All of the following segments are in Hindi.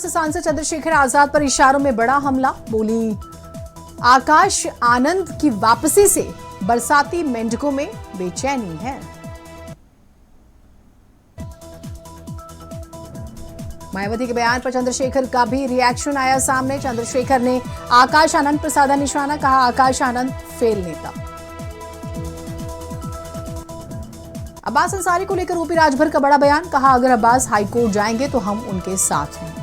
सांसद चंद्रशेखर आजाद पर इशारों में बड़ा हमला, बोली आकाश आनंद की वापसी से बरसाती मेंढकों में बेचैनी है। मायावती के बयान पर चंद्रशेखर का भी रिएक्शन आया सामने। चंद्रशेखर ने आकाश आनंद पर साधा निशाना, कहा आकाश आनंद फेल नेता। अब्बास अंसारी को लेकर ओपी राजभर का बड़ा बयान, कहा अगर अब्बास हाईकोर्ट जाएंगे तो हम उनके साथ हैं।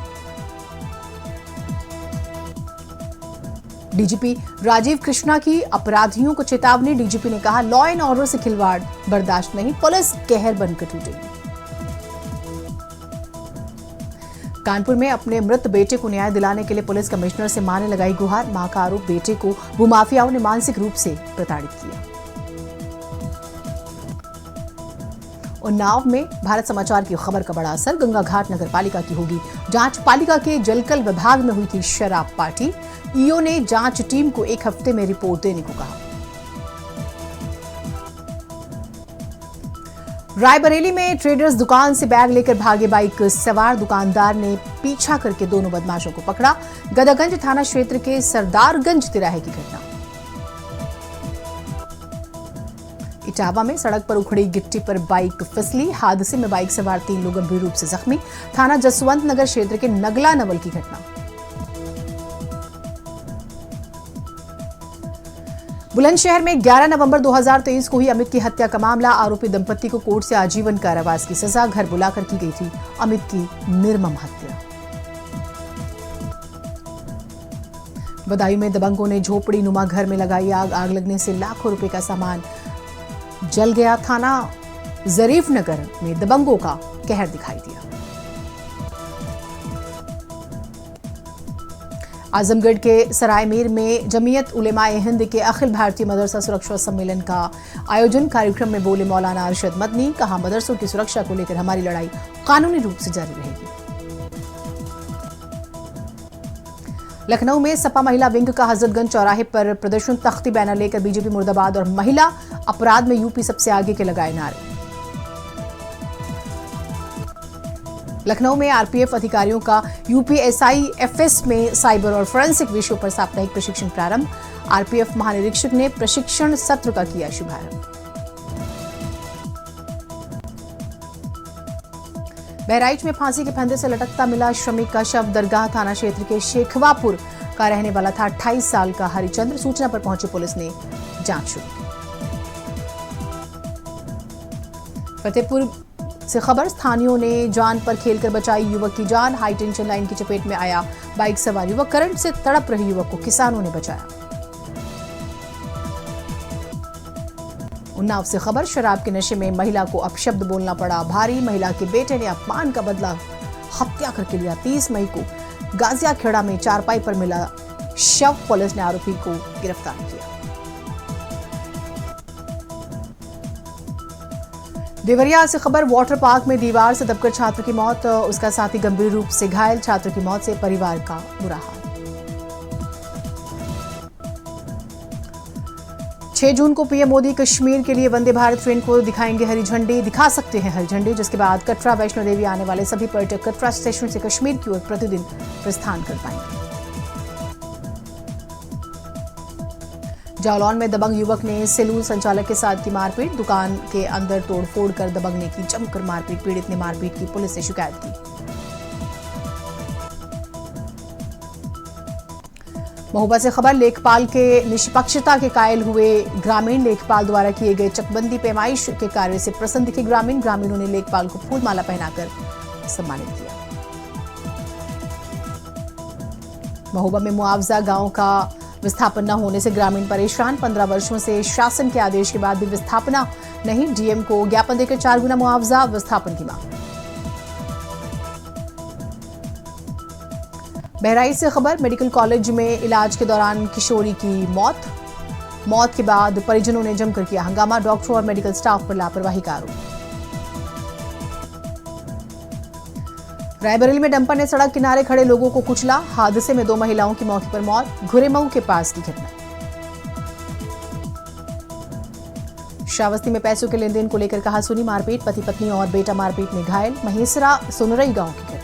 डीजीपी राजीव कृष्णा की अपराधियों को चेतावनी, डीजीपी ने कहा लॉ एंड ऑर्डर से खिलवाड़ बर्दाश्त नहीं, पुलिस कहर बनकर टूटेगी। कानपुर में अपने मृत बेटे को न्याय दिलाने के लिए पुलिस कमिश्नर से मां ने लगाई गुहार, मां का आरोप बेटे को भूमाफियाओं ने मानसिक रूप से प्रताड़ित किया। उन्नाव में भारत समाचार की खबर का बड़ा असर, गंगा घाट नगर पालिका की होगी जांच, पालिका के जलकल विभाग में हुई थी शराब पार्टी, ईओ ने जांच टीम को 1 हफ्ते में रिपोर्ट देने को कहा। रायबरेली में ट्रेडर्स दुकान से बैग लेकर भागे बाइक सवार, दुकानदार ने पीछा करके दोनों बदमाशों को पकड़ा। गदागंज थाना क्षेत्र के सरदारगंज तिराहे की घटना। इटावा में सड़क पर उखड़ी गिट्टी पर बाइक फिसली, हादसे में बाइक सवार 3 लोग गंभीर रूप से जख्मी। थाना जसवंत नगर क्षेत्र के नगला नवल की घटना। बुलंदशहर में 11 नवंबर 2023 को हुई अमित की हत्या का मामला, आरोपी दंपति को कोर्ट से आजीवन कारावास की सजा, घर बुलाकर की गई थी अमित की निर्मम हत्या। बदायूं में दबंगों ने झोपड़ी नुमा घर में लगाई आग, आग लगने से लाखों रुपए का सामान जल गया। थाना जरीफ नगर में दबंगों का कहर दिखाई दिया। आजमगढ़ के सरायमीर में जमीयत उलेमाए हिंद के अखिल भारतीय मदरसा सुरक्षा सम्मेलन का आयोजन, कार्यक्रम में बोले मौलाना अरशद मदनी, कहा मदरसों की सुरक्षा को लेकर हमारी लड़ाई कानूनी रूप से जारी रहेगी। लखनऊ में सपा महिला विंग का हजरतगंज चौराहे पर प्रदर्शन, तख्ती बैनर लेकर बीजेपी मुर्दाबाद और महिला अपराध में यूपी सबसे आगे के लगाए नारे। लखनऊ में आरपीएफ अधिकारियों का यूपीएसआईएफएस में साइबर और फोरेंसिक विषयों पर साप्ताहिक प्रशिक्षण प्रारंभ, आरपीएफ महानिरीक्षक ने प्रशिक्षण सत्र का किया शुभारंभ। बहराइच में फांसी के फंदे से लटकता मिला श्रमिक का शव, दरगाह थाना क्षेत्र के शेखवापुर का रहने वाला था 28 साल का हरिचंद्र। सूचना पर पहुंची पुलिस ने जांच शुरू की। फतेहपुर से खबर, स्थानियों ने जान पर खेलकर बचाई युवक की जान, हाई टेंशन लाइन की चपेट में आया बाइक सवार युवक, करंट से तड़प रहे युवक को किसानों ने बचाया। उन्नाव से खबर, शराब के नशे में महिला को अपशब्द बोलना पड़ा भारी, महिला के बेटे ने अपमान का बदला हत्या करके लिया। 30 मई को गाजियाखेड़ा में चारपाई पर मिला शव, पुलिस ने आरोपी को गिरफ्तार किया। देवरिया से खबर, वाटर पार्क में दीवार से दबकर छात्र की मौत, उसका साथी गंभीर रूप से घायल, छात्र की मौत से परिवार का बुरा हाल। 6 जून को पीएम मोदी कश्मीर के लिए वंदे भारत ट्रेन को दिखाएंगे हरी झंडी, दिखा सकते हैं हरी झंडी, जिसके बाद कटरा वैष्णो देवी आने वाले सभी पर्यटक कटरा स्टेशन से कश्मीर की ओर प्रतिदिन प्रस्थान कर पाएंगे। जालौन में दबंग युवक ने सैलून संचालक के साथ की मारपीट, दुकान के अंदर तोड़फोड़ कर दबंग ने की जमकर मारपीट, पीड़ित ने मारपीट की पुलिस से शिकायत की। महोबा से खबर, लेखपाल के निष्पक्षता के कायल हुए ग्रामीण, लेखपाल द्वारा किए गए चकबंदी पैमाइश के कार्य से प्रसन्न दिखे ग्रामीण, ग्रामीणों ने लेखपाल को फूल माला पहनाकर सम्मानित किया। महोबा में मुआवजा गांव का विस्थापन न होने से ग्रामीण परेशान, 15 वर्षों से शासन के आदेश के बाद भी विस्थापना नहीं, डीएम को ज्ञापन देकर 4 गुना मुआवजा विस्थापन की मांग। बहराइच से खबर, मेडिकल कॉलेज में इलाज के दौरान किशोरी की मौत के बाद परिजनों ने जमकर किया हंगामा, डॉक्टरों और मेडिकल स्टाफ पर लापरवाही का आरोप। रायबरेली में डंपर ने सड़क किनारे खड़े लोगों को कुचला, हादसे में 2 महिलाओं की मौके पर मौत, घुरेमऊ के पास की घटना। श्रावस्ती में पैसों के लेन देन को लेकर कहा सुनी मारपीट, पति पत्नी और बेटा मारपीट में घायल, महेसरा सुनरई गांव की घटना।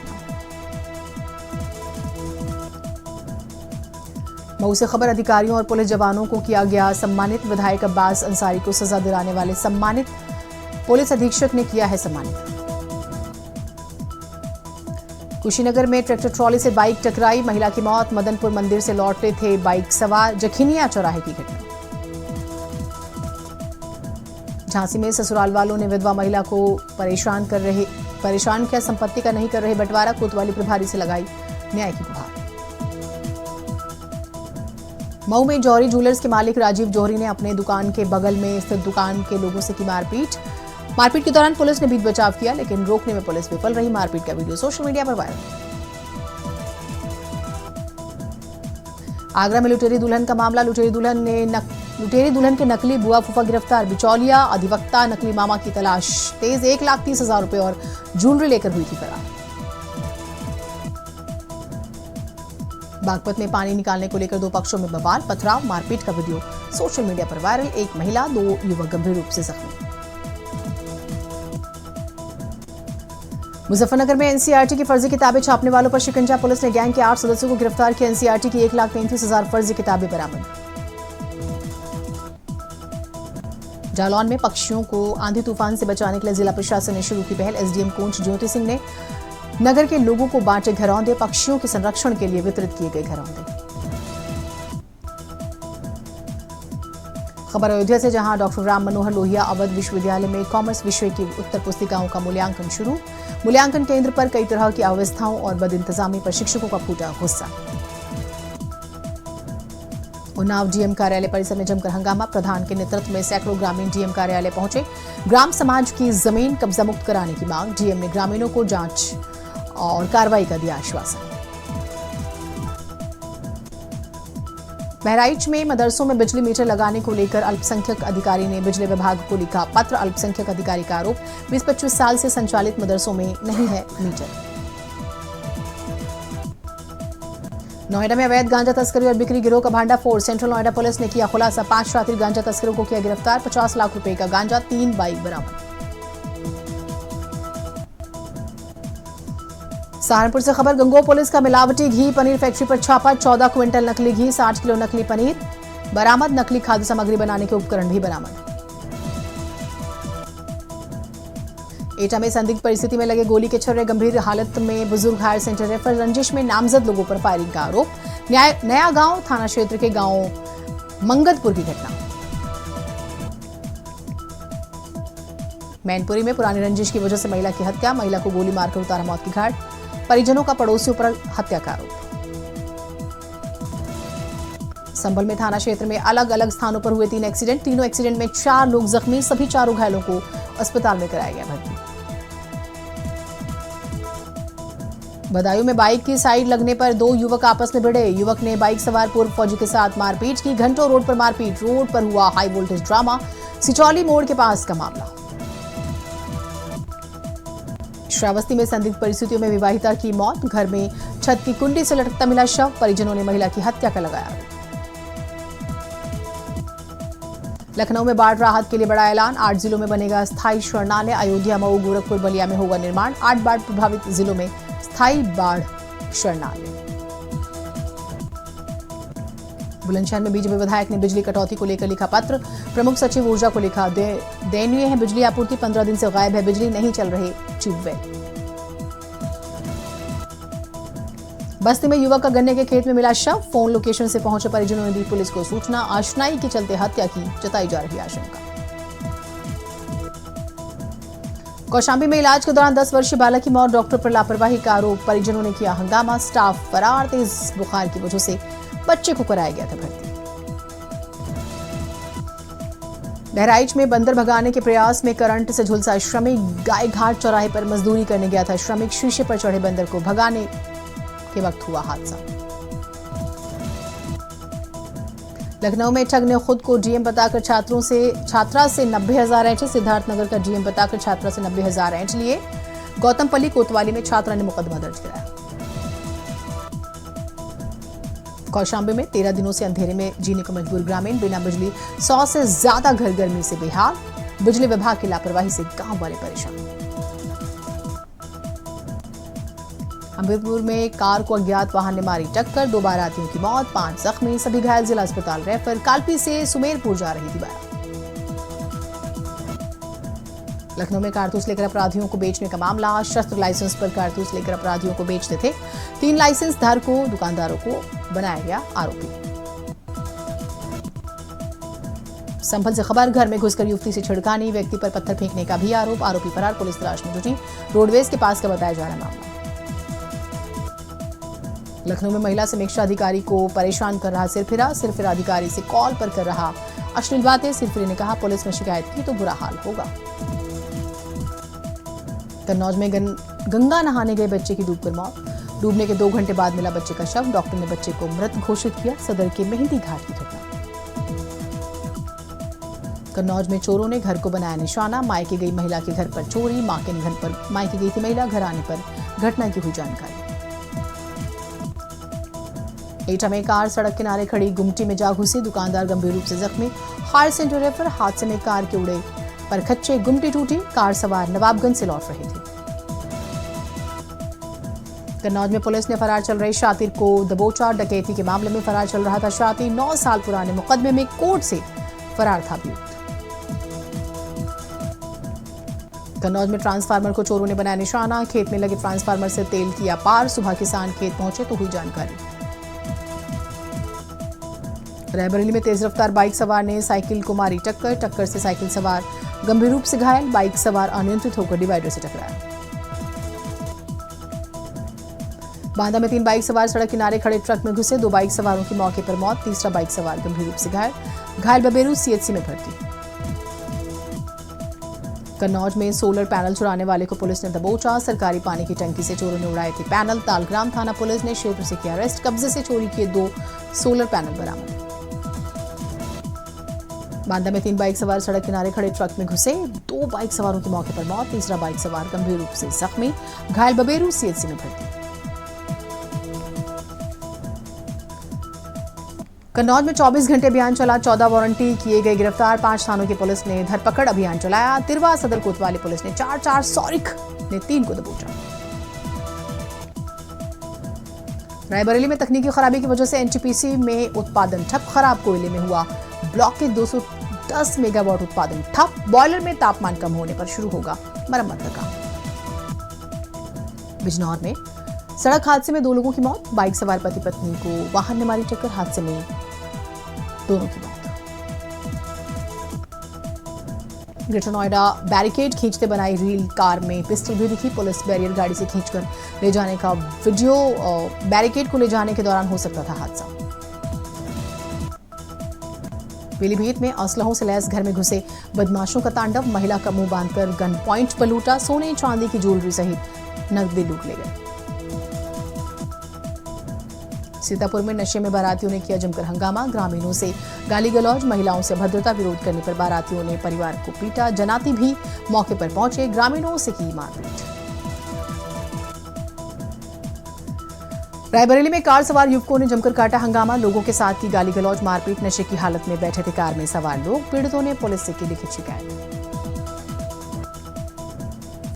मऊ से खबर, अधिकारियों और पुलिस जवानों को किया गया सम्मानित। विधायक अब्बास अंसारी को सजा दिलाने वाले सम्मानित पुलिस अधीक्षक ने किया है सम्मानित। कुशीनगर में ट्रैक्टर ट्रॉली से बाइक टकराई, महिला की मौत। मदनपुर मंदिर से लौट रहे थे बाइक सवार। जखिनिया चौराहे की घटना। झांसी में ससुराल वालों ने विधवा महिला को परेशान किया, संपत्ति का नहीं कर रहे बंटवारा। कोतवाली प्रभारी से लगाई न्याय की गुहार। मऊ में जौहरी ज्वेलर्स के मालिक राजीव जौहरी ने अपने दुकान के बगल में स्थित दुकान के लोगों से की मारपीट के दौरान पुलिस ने बीच बचाव किया, लेकिन रोकने में पुलिस विफल रही। मारपीट का वीडियो सोशल मीडिया पर वायरल। आगरा में लुटेरी दुल्हन का मामला। लुटेरी दुल्हन के नकली बुआ फूफा गिरफ्तार। बिचौलिया अधिवक्ता नकली मामा की तलाश तेज। 1,30,000 रुपए और ज्वेलरी लेकर हुई थी फरार। बागपत में पानी निकालने को लेकर 2 पक्षों में बवाल, पथराव, मारपीट का वीडियो सोशल मीडिया पर वायरल। एक महिला, 2 युवक गंभीर रूप से जख्मी। मुजफ्फरनगर में एनसीईआरटी की फर्जी किताबें छापने वालों पर शिकंजा। पुलिस ने गैंग के 8 सदस्यों को गिरफ्तार किया। एनसीईआरटी की 1,33,000 फर्जी किताबें बरामद। जालौन में पक्षियों को आंधी तूफान से बचाने के लिए जिला प्रशासन ने शुरू की पहल। एसडीएम कोंच ज्योति सिंह ने नगर के लोगों को बांटे घरौंदे। पक्षियों के संरक्षण के लिए वितरित किए गए घरौंदे। खबर अयोध्या से, जहां डॉक्टर राम मनोहर लोहिया अवध विश्वविद्यालय में कॉमर्स विषय की उत्तर पुस्तिकाओं का मूल्यांकन शुरू। मूल्यांकन केंद्र पर कई तरह की अव्यवस्थाओं और बदइंतजामी पर शिक्षकों का फूटा गुस्सा। उन्नाव डीएम कार्यालय परिसर में जमकर हंगामा। प्रधान के नेतृत्व में सैकड़ों ग्रामीण डीएम कार्यालय पहुंचे। ग्राम समाज की जमीन कब्जा मुक्त कराने की मांग। डीएम ने ग्रामीणों को जांच और कार्रवाई का दिया आश्वासन। बहराइच में मदरसों में बिजली मीटर लगाने को लेकर अल्पसंख्यक अधिकारी ने बिजली विभाग को लिखा पत्र। अल्पसंख्यक अधिकारी का आरोप, 20-25 साल से संचालित मदरसों में नहीं है मीटर। नोएडा में अवैध गांजा तस्करी और बिक्री गिरोह का भांडाफोड़। सेंट्रल नोएडा पुलिस ने किया खुलासा। 5 शातिर गांजा तस्करों को किया गिरफ्तार। 50 लाख रुपए का गांजा, 3 बाइक बरामद। सहारनपुर से खबर, गंगोह पुलिस का मिलावटी घी पनीर फैक्ट्री पर छापा। 14 क्विंटल नकली घी, 60 किलो नकली पनीर बरामद। नकली खाद्य सामग्री बनाने के उपकरण भी बरामद। एटा में संदिग्ध परिस्थिति में लगे गोली के छर्रे, गंभीर हालत में बुजुर्ग हायर सेंटर रेफर। रंजिश में नामजद लोगों पर फायरिंग का आरोप। नया गांव थाना क्षेत्र के गांव मंगदपुर की घटना। मैनपुरी में पुरानी रंजिश की वजह से महिला की हत्या। महिला को गोली मारकर उतारा मौत की घाट। परिजनों का पड़ोसियों पर हत्या का आरोप। संभल में थाना क्षेत्र में अलग अलग स्थानों पर हुए 3 एक्सीडेंट। तीनों एक्सीडेंट में 4 लोग जख्मी। सभी 4 घायलों को अस्पताल में कराया गया भर्ती। बदायूं में बाइक की साइड लगने पर 2 युवक आपस में भिड़े। युवक ने बाइक सवार पूर्व फौजी के साथ मारपीट की। घंटों रोड पर मारपीट। रोड पर हुआ हाई वोल्टेज ड्रामा। सिचौली मोड़ के पास का मामला। श्रावस्ती में संदिग्ध परिस्थितियों में विवाहिता की मौत। घर में छत की कुंडी से लटकता मिला शव। परिजनों ने महिला की हत्या का लगाया आरोप। लखनऊ में बाढ़ राहत के लिए बड़ा ऐलान। 8 जिलों में बनेगा स्थायी शरणालय। अयोध्या, मऊ, गोरखपुर, बलिया में होगा निर्माण। 8 बाढ़ प्रभावित जिलों में स्थायी बाढ़ शरणालय। बुलंदशहर में बीजेपी विधायक ने बिजली कटौती को लेकर लिखा पत्र। प्रमुख सचिव ऊर्जा को लिखा, दयनीय है बिजली आपूर्ति। 15 दिन से गायब है बिजली, नहीं चल रहे ट्यूबवेल। बस्ती में युवक का गन्ने के खेत में मिला शव। फोन लोकेशन से पहुंचे परिजनों ने दी पुलिस को सूचना। आशनाई के चलते हत्या की जताई जा रही आशंका। कौशाम्बी में इलाज के दौरान 10 वर्षीय बालक की मौत। डॉक्टर पर लापरवाही का आरोप। परिजनों ने किया हंगामा। स्टाफ फरार। तेज बुखार की वजह से बच्चे को कराया गया था भर्ती। बहराइच में बंदर भगाने के प्रयास में करंट से झुलसा श्रमिक। गाय घाट चौराहे पर मजदूरी करने गया था श्रमिक। शीशे पर चढ़े बंदर को भगाने के वक्त हुआ हादसा। लखनऊ में ठग ने खुद को डीएम बताकर छात्रा से 90,000 ऐंठे। सिद्धार्थनगर का डीएम बताकर छात्रा से 90,000 ऐंठ लिए। गौतमपल्ली कोतवाली में छात्रा ने मुकदमा दर्ज कराया। कौशाम्बी में 13 दिनों से अंधेरे में जीने को मजबूर ग्रामीण। बिना बिजली 100 से ज्यादा घर गर्मी से बेहाल। बिजली विभाग की लापरवाही से गांव वाले परेशान। हमीरपुर में कार को अज्ञात वाहन ने मारी टक्कर, 2 बारातियों की मौत, 5 जख्मी, सभी घायल, जिला अस्पताल रेफर। कालपी से सुमेरपुर जा रही थी बारात। लखनऊ में कारतूस लेकर अपराधियों को बेचने का मामला, शस्त्र लाइसेंस पर कारतूस लेकर अपराधियों को बेचते थे। 3 लाइसेंस धारकों दुकानदारों को बनाया गया आरोपी। संभल से खबर, घर में घुसकर युवती से छिड़कानी, व्यक्ति पर पत्थर फेंकने का भी आरोप, आरोपी फरार, पुलिस तलाश में जुटी। रोडवेज के पास का बताया जा रहा मामला। लखनऊ में महिला समीक्षा अधिकारी को परेशान कर रहा सिरफिरा अधिकारी से कॉल पर कर रहा अश्लील बातें। सिरफिरे ने कहा पुलिस में शिकायत की तो बुरा हाल होगा। कन्नौज में गंगा नहाने गए बच्चे की डूबकर मौत, डूबने के 2 घंटे बाद मिला बच्चे का शव, डॉक्टर ने बच्चे को मृत घोषित किया। सदर के मेहंदी घाट की घटना। कन्नौज में चोरों ने घर को बनाया निशाना, मायके गई महिला के घर पर चोरी, मां के निधन पर मायके गई थी महिला, घर आने पर घटना की हुई जानकारी। एटा में कार सड़क किनारे खड़ी गुमटी में जा घुसी, दुकानदार गंभीर रूप से जख्मी, हायर सेंटर रेफर। हादसे में कार के उड़े पर खच्चे, गुमटी टूटी, कार सवार नवाबगंज से लौट रहे थे। कन्नौज में पुलिस ने फरार चल रहे शातिर को दबोचा, डकैती के मामले में फरार चल रहा था शातिर, 9 साल पुराने मुकदमे में कोर्ट से फरार था अभियुक्त। कन्नौज में ट्रांसफार्मर को चोरों ने बनाया निशाना, खेत में लगे ट्रांसफार्मर से तेल किया पार, सुबह किसान खेत पहुंचे तो हुई जानकारी। रायबरेली में तेज रफ्तार बाइक सवार ने साइकिल को मारी टक्कर, टक्कर से साइकिल सवार गंभीर रूप से घायल, बाइक सवार अनियंत्रित होकर डिवाइडर से टकराया। बांदा में 3 बाइक सवार सड़क किनारे खड़े ट्रक में घुसे, 2 बाइक सवारों की मौके पर मौत, तीसरा बाइक सवार गंभीर रूप से घायल बबेरू सीएचसी में भर्ती। कन्नौज में सोलर पैनल चुराने वाले को पुलिस ने दबोचा, सरकारी पानी की टंकी से चोरों ने उड़ाए थे पैनल। तालग्राम थाना पुलिस ने क्षेत्र से किया अरेस्ट, कब्जे से चोरी किए 2 सोलर पैनल बरामद। बांदा में 3 बाइक सवार सड़क किनारे खड़े ट्रक में घुसे, 2 बाइक सवारों की मौके पर मौत, तीसरा बाइक सवार गंभीर रूप से जख्मी, घायल बबेरू सीएचसी में भर्ती। कन्नौज में 24 घंटे अभियान चला, 14 वारंटी किए गए गिरफ्तार, 5 थानों की पुलिस ने धरपकड़ अभियान चलाया। तिरवा सदर कोतवाली पुलिस ने 4 सौरिख ने 3 को दबोचा। रायबरेली में तकनीकी खराबी की वजह से एनटीपीसी में उत्पादन ठप, खराब कोयले में हुआ ब्लॉक के 210 मेगावाट उत्पादन ठप, बॉयलर में तापमान कम होने पर शुरू होगा मरम्मत का काम। बिजनौर में सड़क हादसे में 2 लोगों की मौत, बाइक सवार पति पत्नी को वाहन ने मारी टक्कर, हादसे में दोनों की मौत। ग्रेटर नोएडा बैरिकेड खींचते बनाई रील कार में पिस्टल भी दिखी, पुलिस बैरियर गाड़ी से खींचकर ले जाने का वीडियो, बैरिकेड को ले जाने के दौरान हो सकता था हादसा। पीलीभीत में असलहों से लैस घर में घुसे बदमाशों का तांडव, महिला का मुंह बांधकर गन पॉइंट पर लूटा, सोने चांदी की ज्वेलरी सहित नकदी लूट ले गए। सीतापुर में नशे में बारातियों ने किया जमकर हंगामा, ग्रामीणों से गाली गलौज, महिलाओं से अभद्रता विरोध करने पर बारातियों ने परिवार को पीटा, जनाती भी मौके पर पहुंचे, ग्रामीणों से की मारपीट। रायबरेली में कार सवार युवकों ने जमकर काटा हंगामा, लोगों के साथ की गाली गलौज, मारपीट, नशे की हालत में बैठे थे कार में सवार लोग, पीड़ितों ने पुलिस से की लिखित शिकायत।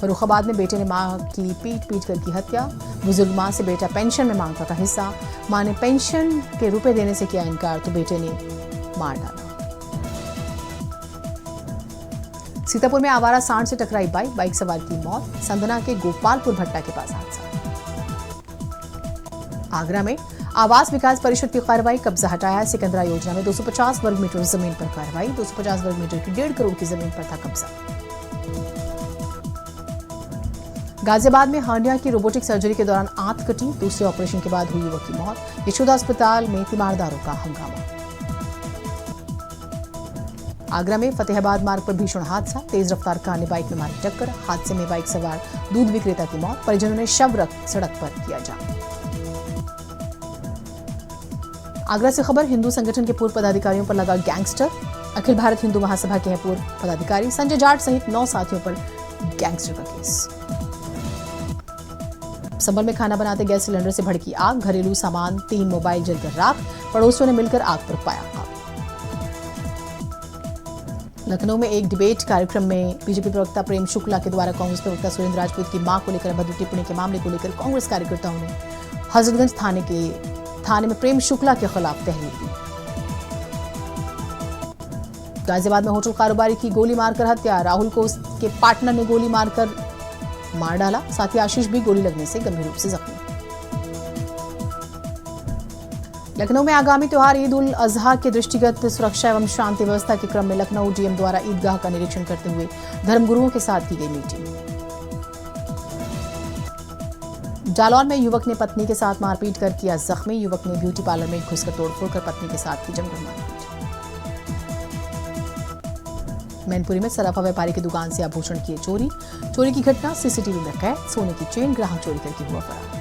फर्रुखाबाद में बेटे ने मां की पीट कर की हत्या, बुजुर्ग मां से बेटा पेंशन में मांगता था हिस्सा, मां ने पेंशन के रुपए देने से किया इनकार तो बेटे ने मार डाला। सीतापुर में आवारा सांड से टकराई बाइक सवार की मौत, संदना के गोपालपुर भट्टा के पास हादसा। आगरा में आवास विकास परिषद की कार्रवाई, कब्जा हटाया, सिकंदरा योजना में 250 वर्ग मीटर जमीन पर कार्रवाई, 250 वर्ग मीटर की 1.5 करोड़ की जमीन पर था कब्जा। गाजियाबाद में हांडिया की रोबोटिक सर्जरी के दौरान आंत कटी, दूसरे ऑपरेशन के बाद हुई युवक की मौत, यशोदा अस्पताल में तीमारदारों का हंगामा। आगरा में फतेहाबाद मार्ग पर भीषण हादसा, तेज रफ्तार कार ने बाइक में मारी टक्कर, हादसे में बाइक सवार दूध विक्रेता की मौत, परिजनों ने शव रख सड़क पर किया जाम। आगरा से खबर, हिंदू संगठन के पूर्व पदाधिकारियों पर लगा गैंगस्टर, अखिल भारत हिंदू महासभा के हैं पूर्व पदाधिकारी, संजय जाट सहित 9 साथियों पर गैंगस्टर का केस। संभल में खाना बनाते गैस सिलेंडर से भड़की आग, घरेलू सामान 3 मोबाइल जलकर राख, पड़ोसियों ने मिलकर आग पर पाया आग। लखनऊ में एक डिबेट कार्यक्रम में बीजेपी प्रवक्ता प्रेम शुक्ला के द्वारा कांग्रेस प्रवक्ता सुरेंद्र राजपूत की मां को लेकर अभद्र टिप्पणी के मामले को लेकर कांग्रेस कार्यकर्ताओं ने हजरतगंज थाने में प्रेम शुक्ला के खिलाफ तहरीर दी। गाजियाबाद में होटल कारोबारी की गोली मारकर हत्या, राहुल को उसके पार्टनर ने गोली मारकर मार डाला, साथ ही आशीष भी गोली लगने से गंभीर रूप से जख्मी। लखनऊ में आगामी त्योहार ईद उल अजहा के दृष्टिगत सुरक्षा एवं शांति व्यवस्था के क्रम में लखनऊ डीएम द्वारा ईदगाह का निरीक्षण करते हुए धर्मगुरुओं के साथ की गई मीटिंग। जालौन में युवक ने पत्नी के साथ मारपीट कर किया जख्मी, युवक ने ब्यूटी पार्लर में घुसकर तोड़फोड़ कर पत्नी के साथ की जमकर मारपीट। मैनपुरी में सराफा व्यापारी की दुकान से आभूषण किए चोरी की घटना सीसीटीवी में कैद, सोने की चेन ग्राहक चोरी करके हुआ फरार।